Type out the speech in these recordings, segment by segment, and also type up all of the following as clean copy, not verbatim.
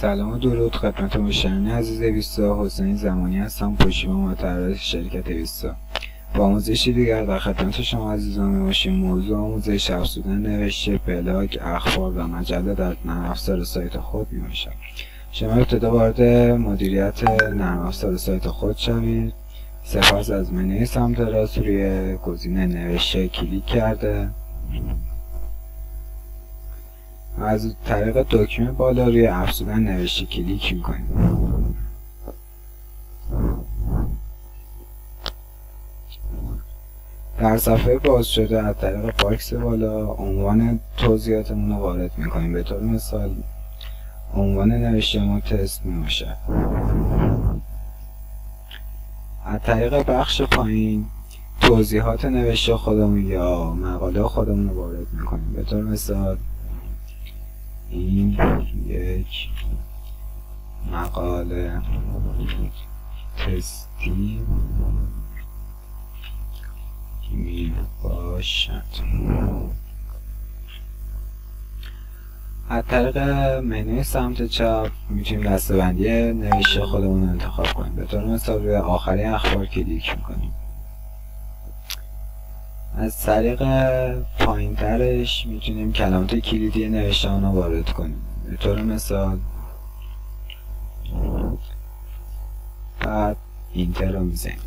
سلام و درود خدمت مشتریان عزیز ویستا. حسین زمانی هستم، پشتیبان متعارف شرکت ویستا. با آموزشی دیگر در خدمت شما عزیزان میباشیم. موضوع آموزش افزودن نوشته، بلاگ، اخبار و مجله در نرم افزار سایت خود میباشد. شما ابتدا وارد مدیریت نرم افزار سایت خود شوید. سپس از منوی سمت راست روی گزینه نوشته کلیک کرده از طریق دکمه بالا روی افزودن نوشته کلیک میکنیم. در صفحه باز شده از طریق باکس بالا عنوان توضیحاتمون رو وارد میکنیم. به طور مثال عنوان نوشته ما تست میباشه. از طریق بخش پایین توضیحات نوشته خودمون یا مقاله خودمون رو وارد میکنیم. به طور مثال این یک مقاله تستی می باشد. از طریق منوی سمت چپ میتونیم دسته‌بندی نوشته خودمون رو انتخاب کنیم. به طور مثال روی آخرین اخبار کلیک میکنیم. از طریق پایین ترش میتونیم کلمات کلیدی نوشته رو وارد کنیم. به طور مثال بعد اینتر رو میزنیم.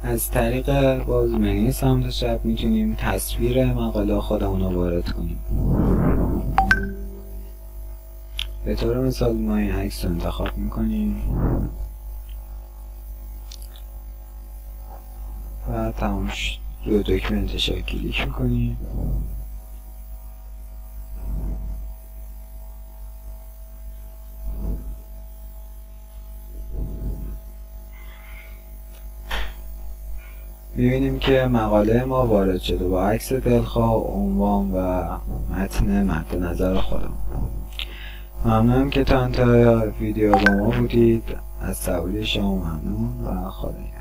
از طریق باز منوی سمت چپ میتونیم تصویر مقاله خودمون رو وارد کنیم. به طور مثال ما این عکس رو انتخاب میکنیم و تمام شد. روی دکمه انتشار کلیک میکنیم. میبینیم که مقاله ما وارد شده با عکس دلخواه، عنوان و متن مد نظر خودمون. ممنونم که تا انتهای ویدیو با ما بودید. از صبوری شما ممنون و خدا